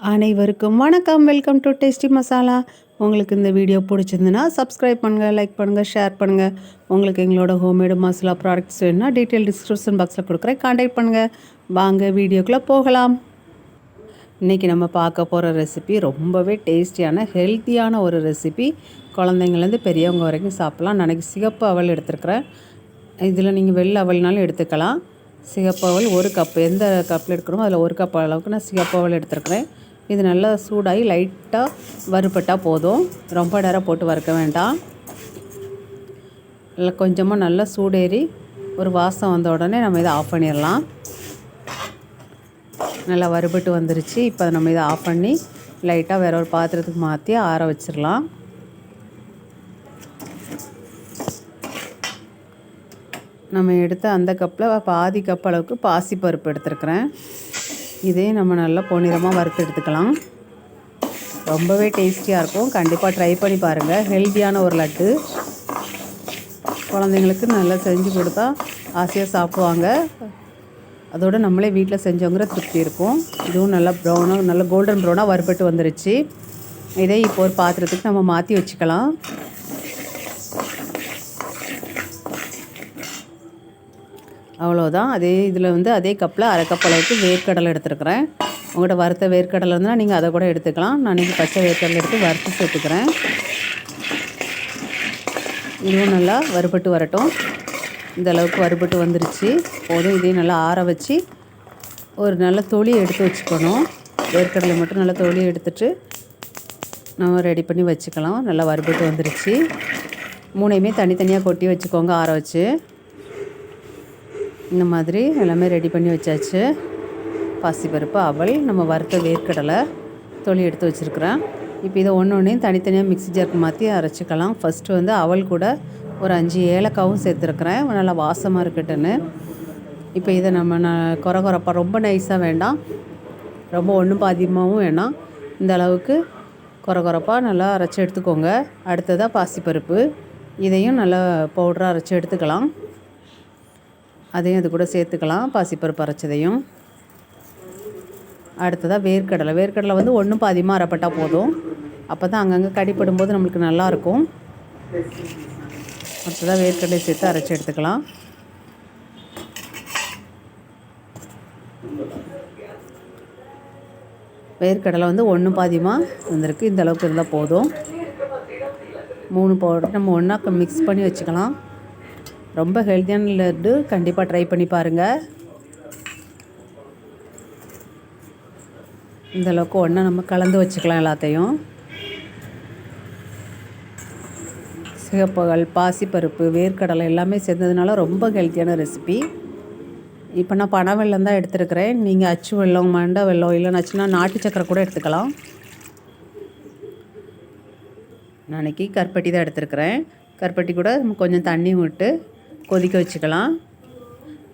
அனைவருக்கும் வணக்கம். Welcome to tasty masala. உங்களுக்கு இந்த வீடியோ பிடிச்சிருந்துன்னா சப்ஸ்கிரைப் பண்ணுங்கள், லைக் பண்ணுங்கள், ஷேர் பண்ணுங்கள். உங்களுக்கு எங்களோட ஹோம்மேடு மசாலா ப்ராடக்ட்ஸ் வேணுன்னா டீட்டெயில் டிஸ்கிரிப்ஷன் பாக்ஸில் கொடுக்குறேன், கான்டாக்ட் பண்ணுங்கள். வாங்க வீடியோக்குள்ளே போகலாம். இன்றைக்கி நம்ம பார்க்க போகிற ரெசிபி ரொம்பவே டேஸ்டியான ஹெல்த்தியான ஒரு ரெசிபி. குழந்தைங்கள்லேருந்து பெரியவங்க வரைக்கும் சாப்பிட்லாம். நான் அன்றைக்கி சிகப்பு அவல் எடுத்துருக்கிறேன். இதில் நீங்கள் வெள்ளை அவல்னாலும் எடுத்துக்கலாம். சிகப்பு அவல் 1 கப், எந்த கப்பில் எடுக்கணுமோ அதில் 1 கப் அளவுக்கு நான் சிகப்பு அவல் எடுத்துருக்கிறேன். இது நல்லா சூடாகி லைட்டாக வறுபட்டால் போதும், ரொம்ப நேரம் போட்டு வறுக்க வேண்டாம். இல்லை கொஞ்சமாக நல்லா சூடேறி ஒரு வாசம் வந்த உடனே நம்ம இதை ஆஃப் பண்ணிடலாம். நல்லா வறுபட்டு வந்துருச்சு. இப்போ நம்ம இதை ஆஃப் பண்ணி லைட்டாக வேற ஒரு பாத்திரத்துக்கு மாற்றி ஆற வச்சிடலாம். நம்ம எடுத்த அந்த கப்பில் பாதி கப் அளவுக்கு பாசிப்பருப்பு எடுத்துருக்கிறேன். இதையும் நம்ம நல்லா பொன்னிறமாக வறுத்து எடுத்துக்கலாம். ரொம்பவே டேஸ்டியாக இருக்கும். கண்டிப்பாக ட்ரை பண்ணி பாருங்கள். ஹெல்த்தியான ஒரு லட்டு, குழந்தைங்களுக்கு நல்லா செஞ்சு கொடுத்தா ஆசையாக சாப்பிடுவாங்க. அதோடு நம்மளே வீட்டில் செஞ்சோங்கிற திருப்தி இருக்கும். இதுவும் நல்லா ப்ரௌனாக, நல்லா கோல்டன் ப்ரௌனாக வறுபட்டு வந்துருச்சு. இதை இப்போ ஒரு பாத்திரத்துக்கு நம்ம மாற்றி வச்சுக்கலாம். அவ்வளோதான். அதே இதில் அதே கப்பில் அரை கப் அளவுக்கு வேர்க்கடலை எடுத்துருக்கிறேன். உங்கள்கிட்ட வறுத்த வேர்க்கடலை இருந்தால் நீங்கள் அதை கூட எடுத்துக்கலாம். நான் இன்றைக்கி பச்சை வேர்க்கடலை எடுத்து வறுத்து சேர்த்துக்கிறேன். இதுவும் நல்லா வறுபட்டு வரட்டும். இந்த அளவுக்கு வறுபட்டு வந்துருச்சு போதும். இதையும் நல்லா ஆற வச்சு ஒரு நல்ல தொலியை எடுத்து வச்சுக்கணும். வேர்க்கடலை மட்டும் நல்லா தொலியை எடுத்துட்டு நம்ம ரெடி பண்ணி வச்சுக்கலாம். நல்லா வறுபட்டு வந்துருச்சு. 3யுமே தனித்தனியாக கொட்டி வச்சுக்கோங்க ஆற வச்சு. இந்த மாதிரி எல்லாமே ரெடி பண்ணி வச்சாச்சு. பாசிப்பருப்பு, அவல், நம்ம வறுத்த வேர்க்கடலை, தொலி எடுத்து வச்சுருக்குறேன். இப்போ இதை ஒன்றையும் தனித்தனியாக மிக்ஸி ஜாருக்கு மாற்றி அரைச்சிக்கலாம். ஃபஸ்ட்டு அவல் கூட ஒரு 5 ஏலக்காவும் சேர்த்துருக்குறேன், நல்லா வாசமாக இருக்கட்டுன்னு. இப்போ இதை நம்ம கொரகொரப்பாக, ரொம்ப நைஸாக வேண்டாம், ரொம்ப ஒன்றும் பாதியமாகவும் வேணாம். இந்த அளவுக்கு கொரகொரப்பாக நல்லா அரைச்சி எடுத்துக்கோங்க. அடுத்ததாக பாசிப்பருப்பு, இதையும் நல்லா பவுடராக அரைச்சி எடுத்துக்கலாம். அதையும் அது கூட சேர்த்துக்கலாம், பாசிப்பருப்பு அரைச்சதையும். அடுத்ததாக வேர்க்கடலை. வேர்க்கடலை ஒன்றும் பாதியமாக அரைப்பட்டால் போதும். அப்போ தான் அங்கங்கே கடிப்படும்போது நம்மளுக்கு நல்லாயிருக்கும். அடுத்ததாக வேர்க்கடலை சேர்த்து அரைச்சி எடுத்துக்கலாம். வேர்க்கடலை ஒன்றும் பாதியமாக வந்திருக்கு. இந்த அளவுக்கு இருந்தால் போதும். 3 பவுடர் நம்ம ஒன்றா மிக்ஸ் பண்ணி வச்சுக்கலாம். ரொம்ப ஹெல்த்தியான லட்டு, கண்டிப்பாக ட்ரை பண்ணி பாருங்கள். இந்தளவுக்கு ஒன்றா நம்ம கலந்து வச்சுக்கலாம் எல்லாத்தையும். சிகப்பகல், பாசிப்பருப்பு, வேர்க்கடலை எல்லாமே சேர்ந்ததுனால ரொம்ப ஹெல்த்தியான ரெசிபி. இப்போ நான் பனை வெல்லம் தான் எடுத்துருக்கிறேன். நீங்கள் அச்சு வெல்லம், மண்டை வெல்லம், இல்லைனாச்சுன்னா நாட்டு சக்கரை கூட எடுத்துக்கலாம். நான் இன்றைக்கி கருப்பட்டி தான் எடுத்துருக்கிறேன். கருப்பட்டி கூட கொஞ்சம் தண்ணி விட்டு கொதிக்க வச்சுக்கலாம்.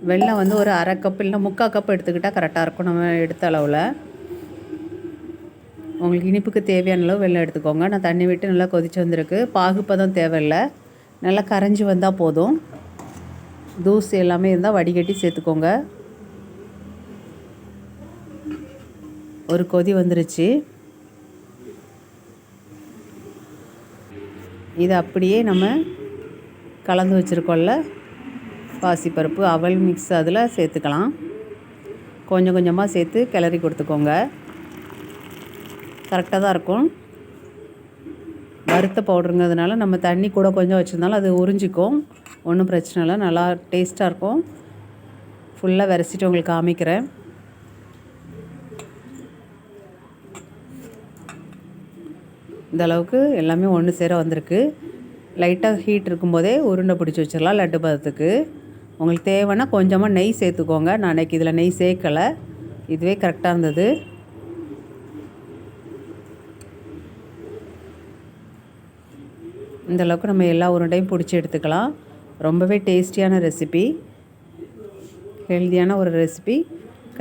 வெல்லம் ஒரு அரை கப் இல்லை 3/4 கப் எடுத்துக்கிட்டால் கரெக்டாக இருக்கும். நம்ம எடுத்த அளவில் உங்களுக்கு இனிப்புக்கு தேவையான அளவு வெல்லம் எடுத்துக்கோங்க. நான் தண்ணி விட்டு நல்லா கொதிச்சு வந்திருக்கு. பாகுப்பதம் தேவையில்லை, நல்லா கரைஞ்சி வந்தால் போதும். தூசி எல்லாமே இருந்தால் வடிகட்டி சேர்த்துக்கோங்க. ஒரு கொதி வந்துருச்சு. இது அப்படியே நம்ம கலந்து வச்சுருக்கோம்ல பாசிப்பருப்பு, அவல் மிக்ஸ், அதில் சேர்த்துக்கலாம். கொஞ்சம் கொஞ்சமாக சேர்த்து கிளறி கொடுத்துக்கோங்க. கரெக்டாக தான் இருக்கும். வறுத்த பவுடருங்கிறதுனால நம்ம தண்ணி கூட கொஞ்சம் வச்சுருந்தாலும் அது உறிஞ்சிக்கும். ஒன்றும் பிரச்சனை இல்லை, நல்லா டேஸ்ட்டாக இருக்கும். ஃபுல்லாக விரசிட்டு உங்களுக்கு காமிக்கிறேன். இந்த அளவுக்கு எல்லாமே ஒன்று சேர வந்திருக்கு. லைட்டாக ஹீட் இருக்கும்போதே உருண்டை பிடிச்சி வச்சிடலாம் லட்டு பதத்துக்கு. உங்களுக்கு தேவைன்னா கொஞ்சமாக நெய் சேர்த்துக்கோங்க. நான் அன்றைக்கி இதில் நெய் சேர்க்கலை, இதுவே கரெக்டாக இருந்தது. இந்தளவுக்கு நம்ம எல்லா உருண்டையும் பிடிச்சி எடுத்துக்கலாம். ரொம்பவே டேஸ்டியான ரெசிபி, ஹெல்த்தியான ஒரு ரெசிபி.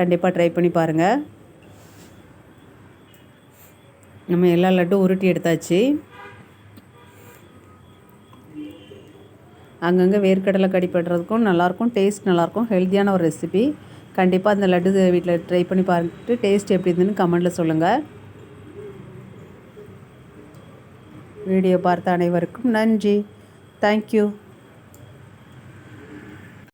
கண்டிப்பாக ட்ரை பண்ணி பாருங்கள். நம்ம எல்லா லட்டும் உருட்டி எடுத்தாச்சு. அங்கங்கே வேர்க்கடலை கடிப்படுறதுக்கும் நல்லாயிருக்கும், டேஸ்ட் நல்லாயிருக்கும். ஹெல்த்தியான ஒரு ரெசிபி. கண்டிப்பாக அந்த லட்டு வீட்டில் ட்ரை பண்ணி பார்த்துட்டு டேஸ்ட் எப்படி இருந்துன்னு கமெண்டில் சொல்லுங்கள். வீடியோ பார்த்த அனைவருக்கும் நன்றி. தேங்க்யூ.